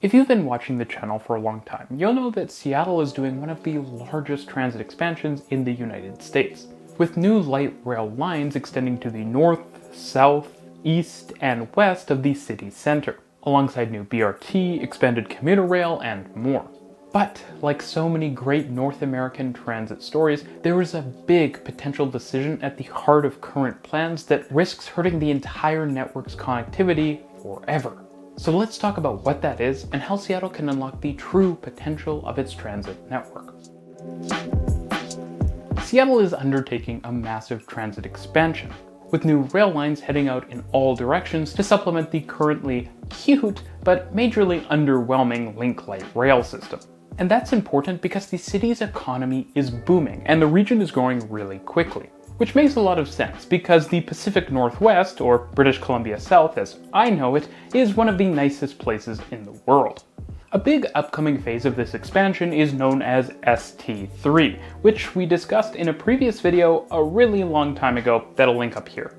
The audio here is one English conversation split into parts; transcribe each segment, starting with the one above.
If you've been watching the channel for a long time, you'll know that Seattle is doing one of the largest transit expansions in the United States, with new light rail lines extending to the north, south, east, and west of the city center, alongside new BRT, expanded commuter rail, and more. But, like so many great North American transit stories, there is a big potential decision at the heart of current plans that risks hurting the entire network's connectivity forever. So let's talk about what that is and how Seattle can unlock the true potential of its transit network. Seattle is undertaking a massive transit expansion, with new rail lines heading out in all directions to supplement the currently cute but majorly underwhelming Link Light rail system. And that's important because the city's economy is booming and the region is growing really quickly. Which makes a lot of sense because the Pacific Northwest, or British Columbia South as I know it, is one of the nicest places in the world. A big upcoming phase of this expansion is known as ST3, which we discussed in a previous video a really long time ago that'll link up here.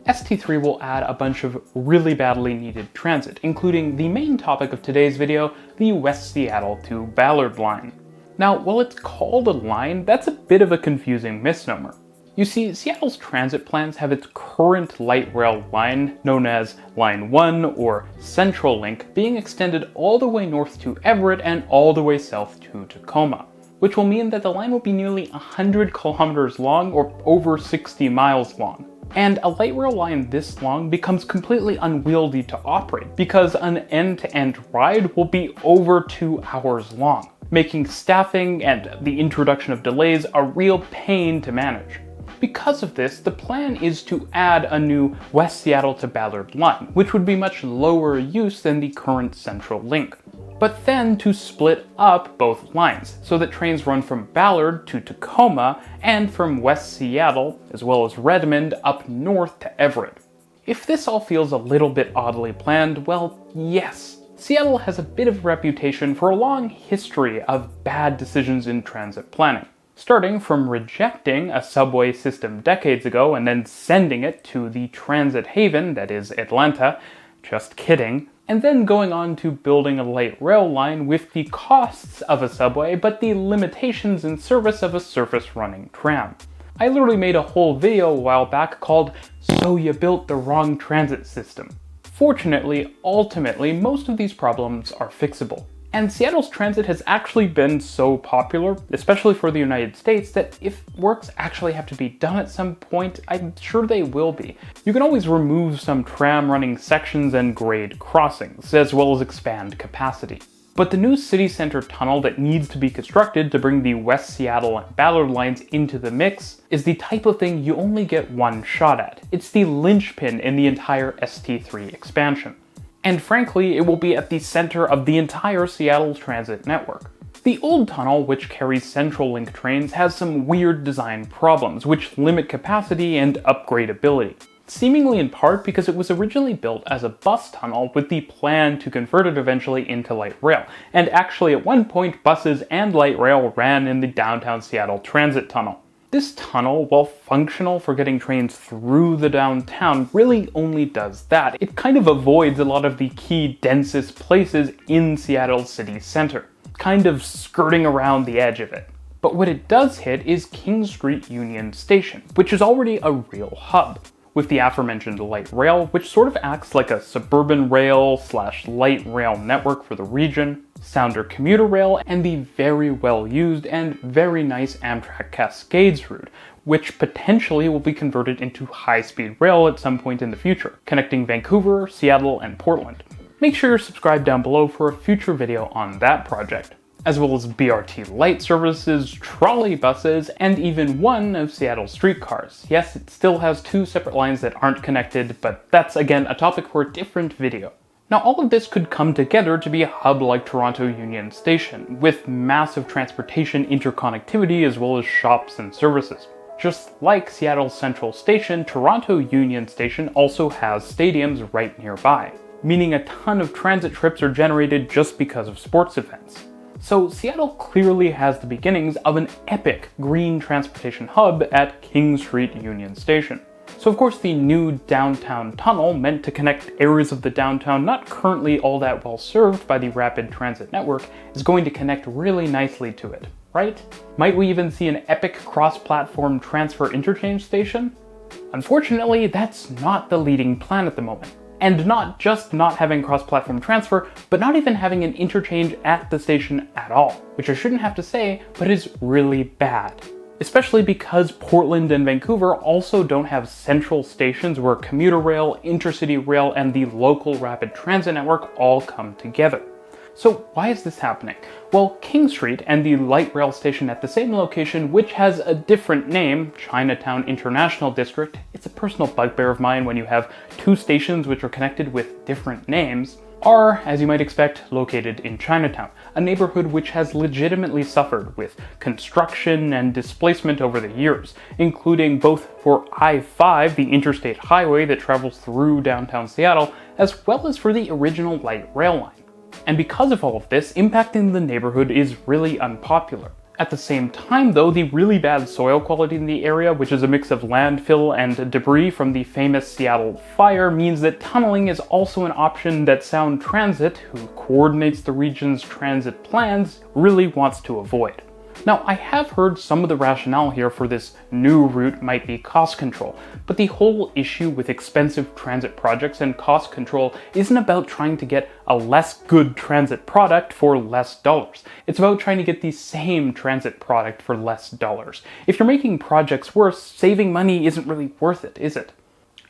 ST3 will add a bunch of really badly needed transit, including the main topic of today's video, the West Seattle to Ballard line. Now, while it's called a line, that's a bit of a confusing misnomer. You see, Seattle's transit plans have its current light rail line, known as Line 1 or Central Link, being extended all the way north to Everett and all the way south to Tacoma, which will mean that the line will be nearly 100 kilometers long or over 60 miles long. And a light rail line this long becomes completely unwieldy to operate because an end-to-end ride will be over 2 hours long, making staffing and the introduction of delays a real pain to manage. Because of this, the plan is to add a new West Seattle to Ballard line, which would be much lower use than the current Central Link. But then to split up both lines, so that trains run from Ballard to Tacoma and from West Seattle, as well as Redmond, up north to Everett. If this all feels a little bit oddly planned, well, yes. Seattle has a bit of a reputation for a long history of bad decisions in transit planning. Starting from rejecting a subway system decades ago and then sending it to the transit haven that is Atlanta, just kidding, and then going on to building a light rail line with the costs of a subway but the limitations in service of a surface running tram. I literally made a whole video a while back called "So You Built the Wrong Transit System." Fortunately, ultimately, most of these problems are fixable. And Seattle's transit has actually been so popular, especially for the United States, that if works actually have to be done at some point, I'm sure they will be. You can always remove some tram running sections and grade crossings, as well as expand capacity. But the new city center tunnel that needs to be constructed to bring the West Seattle and Ballard lines into the mix is the type of thing you only get one shot at. It's the linchpin in the entire ST3 expansion. And frankly, it will be at the center of the entire Seattle transit network. The old tunnel, which carries Central Link trains, has some weird design problems, which limit capacity and upgradability. Seemingly in part because it was originally built as a bus tunnel with the plan to convert it eventually into light rail, and actually at one point buses and light rail ran in the downtown Seattle transit tunnel. This tunnel, while functional for getting trains through the downtown, really only does that. It kind of avoids a lot of the key densest places in Seattle's city center, kind of skirting around the edge of it. But what it does hit is King Street Union Station, which is already a real hub, with the aforementioned light rail, which sort of acts like a suburban rail / light rail network for the region, Sounder commuter rail, and the very well used and very nice Amtrak Cascades route, which potentially will be converted into high-speed rail at some point in the future, connecting Vancouver, Seattle, and Portland. Make sure you're subscribed down below for a future video on that project, as well as BRT light services, trolley buses, and even one of Seattle's streetcars. Yes, it still has 2 separate lines that aren't connected, but that's again a topic for a different video. Now, all of this could come together to be a hub like Toronto Union Station, with massive transportation interconnectivity as well as shops and services. Just like Seattle's Central Station, Toronto Union Station also has stadiums right nearby, meaning a ton of transit trips are generated just because of sports events. So Seattle clearly has the beginnings of an epic green transportation hub at King Street Union Station. So of course the new downtown tunnel, meant to connect areas of the downtown not currently all that well served by the rapid transit network, is going to connect really nicely to it, right? Might we even see an epic cross-platform transfer interchange station? Unfortunately, that's not the leading plan at the moment. And not just not having cross-platform transfer, but not even having an interchange at the station at all, which I shouldn't have to say, but is really bad. Especially because Portland and Vancouver also don't have central stations where commuter rail, intercity rail, and the local rapid transit network all come together. So why is this happening? Well, King Street and the light rail station at the same location, which has a different name, Chinatown International District, it's a personal bugbear of mine when you have two stations which are connected with different names, are, as you might expect, located in Chinatown, a neighborhood which has legitimately suffered with construction and displacement over the years, including both for I-5, the interstate highway that travels through downtown Seattle, as well as for the original light rail line. And because of all of this, impacting the neighborhood is really unpopular. At the same time though, the really bad soil quality in the area, which is a mix of landfill and debris from the famous Seattle fire, means that tunneling is also an option that Sound Transit, who coordinates the region's transit plans, really wants to avoid. Now, I have heard some of the rationale here for this new route might be cost control, but the whole issue with expensive transit projects and cost control isn't about trying to get a less good transit product for less dollars. It's about trying to get the same transit product for less dollars. If you're making projects worse, saving money isn't really worth it, is it?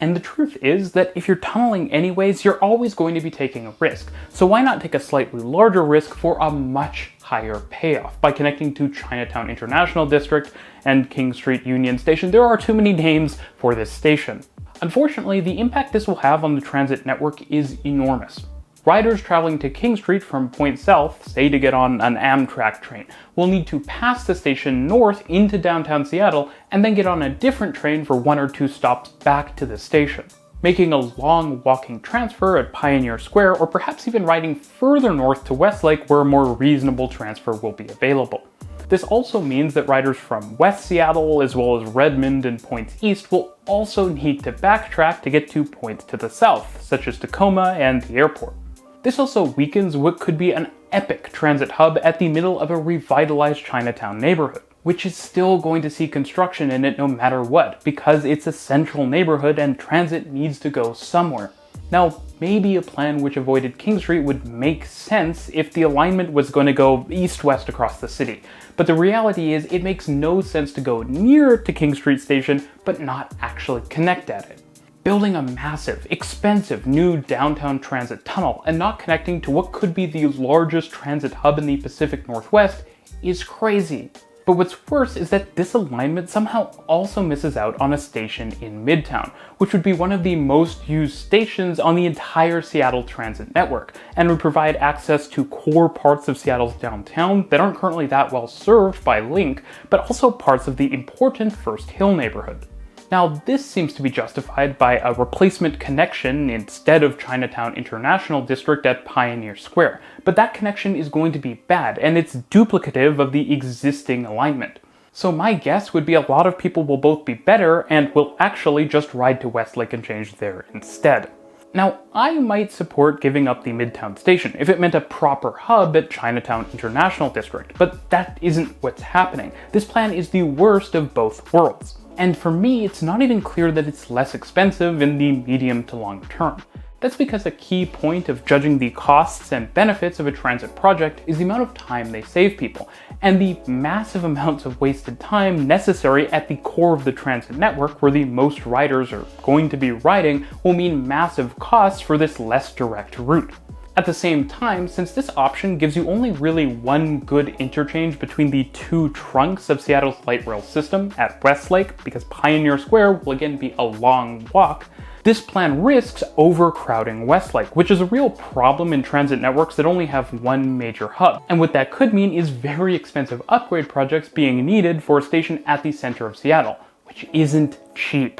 And the truth is that if you're tunneling anyways, you're always going to be taking a risk. So why not take a slightly larger risk for a much higher payoff by connecting to Chinatown International District and King Street Union Station? There are too many names for this station. Unfortunately, the impact this will have on the transit network is enormous. Riders traveling to King Street from Point South, say to get on an Amtrak train, will need to pass the station north into downtown Seattle and then get on a different train for 1 or 2 stops back to the station, making a long walking transfer at Pioneer Square, or perhaps even riding further north to Westlake where a more reasonable transfer will be available. This also means that riders from West Seattle, as well as Redmond and points east, will also need to backtrack to get to points to the south, such as Tacoma and the airport. This also weakens what could be an epic transit hub at the middle of a revitalized Chinatown neighborhood, which is still going to see construction in it no matter what, because it's a central neighborhood and transit needs to go somewhere. Now, maybe a plan which avoided King Street would make sense if the alignment was going to go east-west across the city, but the reality is it makes no sense to go near to King Street Station but not actually connect at it. Building a massive, expensive new downtown transit tunnel and not connecting to what could be the largest transit hub in the Pacific Northwest is crazy. But what's worse is that this alignment somehow also misses out on a station in Midtown, which would be one of the most used stations on the entire Seattle transit network, and would provide access to core parts of Seattle's downtown that aren't currently that well served by Link, but also parts of the important First Hill neighborhood. Now, this seems to be justified by a replacement connection instead of Chinatown International District at Pioneer Square, but that connection is going to be bad, and it's duplicative of the existing alignment. So my guess would be a lot of people will both be better and will actually just ride to Westlake and change there instead. Now, I might support giving up the Midtown Station if it meant a proper hub at Chinatown International District, but that isn't what's happening. This plan is the worst of both worlds. And for me, it's not even clear that it's less expensive in the medium to long term. That's because a key point of judging the costs and benefits of a transit project is the amount of time they save people, and the massive amounts of wasted time necessary at the core of the transit network where the most riders are going to be riding will mean massive costs for this less direct route. At the same time, since this option gives you only really one good interchange between the two trunks of Seattle's light rail system at Westlake, because Pioneer Square will again be a long walk, this plan risks overcrowding Westlake, which is a real problem in transit networks that only have one major hub. And what that could mean is very expensive upgrade projects being needed for a station at the center of Seattle, which isn't cheap.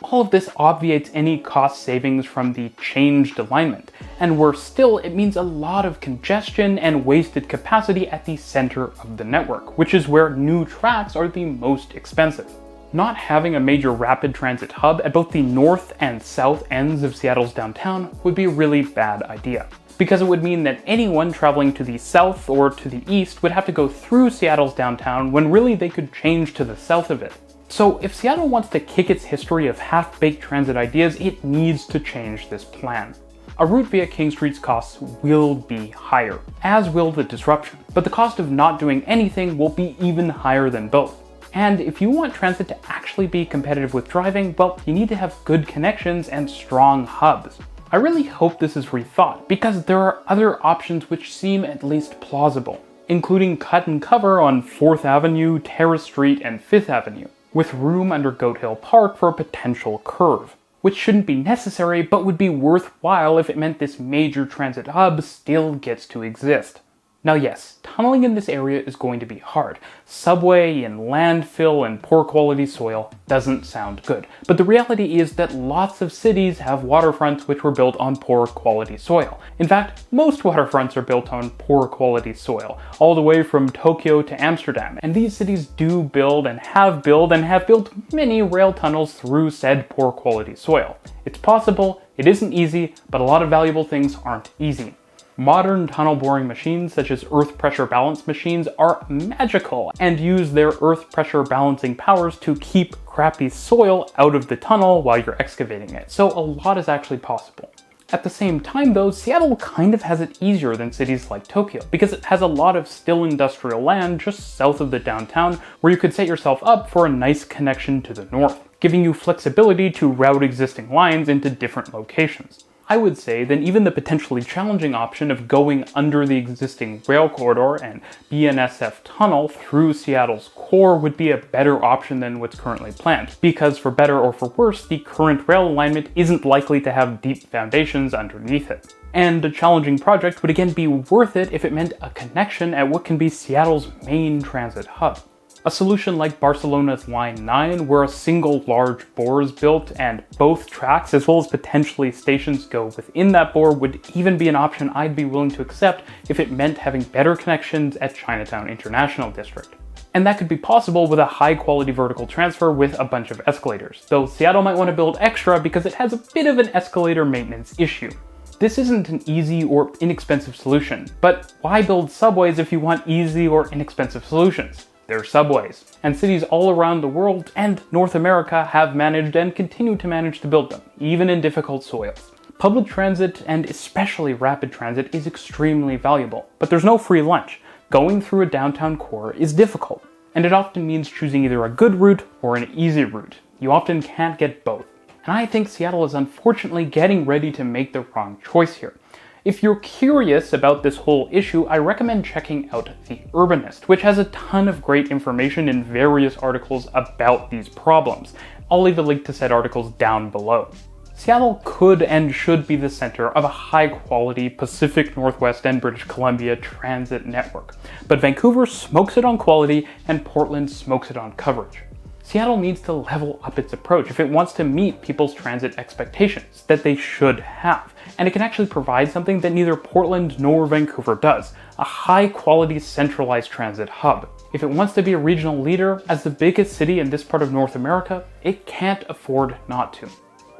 All of this obviates any cost savings from the changed alignment, and worse still, it means a lot of congestion and wasted capacity at the center of the network, which is where new tracks are the most expensive. Not having a major rapid transit hub at both the north and south ends of Seattle's downtown would be a really bad idea, because it would mean that anyone traveling to the south or to the east would have to go through Seattle's downtown when really they could change to the south of it. So if Seattle wants to kick its history of half-baked transit ideas, it needs to change this plan. A route via King Street's costs will be higher, as will the disruption, but the cost of not doing anything will be even higher than both. And if you want transit to actually be competitive with driving, well, you need to have good connections and strong hubs. I really hope this is rethought, because there are other options which seem at least plausible, including cut and cover on 4th Avenue, Terrace Street, and 5th Avenue, with room under Goat Hill Park for a potential curve, which shouldn't be necessary but would be worthwhile if it meant this major transit hub still gets to exist. Now yes, tunneling in this area is going to be hard. Subway in landfill and poor quality soil doesn't sound good. But the reality is that lots of cities have waterfronts which were built on poor quality soil. In fact, most waterfronts are built on poor quality soil, all the way from Tokyo to Amsterdam. And these cities do build and have built many rail tunnels through said poor quality soil. It's possible, it isn't easy, but a lot of valuable things aren't easy. Modern tunnel boring machines such as earth pressure balance machines are magical and use their earth pressure balancing powers to keep crappy soil out of the tunnel while you're excavating it, so a lot is actually possible. At the same time though, Seattle kind of has it easier than cities like Tokyo because it has a lot of still industrial land just south of the downtown where you could set yourself up for a nice connection to the north, giving you flexibility to route existing lines into different locations. I would say then even the potentially challenging option of going under the existing rail corridor and BNSF tunnel through Seattle's core would be a better option than what's currently planned, because for better or for worse, the current rail alignment isn't likely to have deep foundations underneath it. And a challenging project would again be worth it if it meant a connection at what can be Seattle's main transit hub. A solution like Barcelona's Line 9, where a single large bore is built and both tracks as well as potentially stations go within that bore, would even be an option I'd be willing to accept if it meant having better connections at Chinatown International District. And that could be possible with a high quality vertical transfer with a bunch of escalators, though Seattle might want to build extra because it has a bit of an escalator maintenance issue. This isn't an easy or inexpensive solution, but why build subways if you want easy or inexpensive solutions? They're subways, and cities all around the world and North America have managed and continue to manage to build them, even in difficult soils. Public transit, and especially rapid transit, is extremely valuable, but there's no free lunch. Going through a downtown core is difficult, and it often means choosing either a good route or an easy route. You often can't get both. And I think Seattle is unfortunately getting ready to make the wrong choice here. If you're curious about this whole issue, I recommend checking out The Urbanist, which has a ton of great information in various articles about these problems. I'll leave a link to said articles down below. Seattle could and should be the center of a high-quality Pacific Northwest and British Columbia transit network, but Vancouver smokes it on quality and Portland smokes it on coverage. Seattle needs to level up its approach if it wants to meet people's transit expectations that they should have, and it can actually provide something that neither Portland nor Vancouver does, a high-quality centralized transit hub. If it wants to be a regional leader, as the biggest city in this part of North America, it can't afford not to.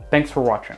Thanks for watching.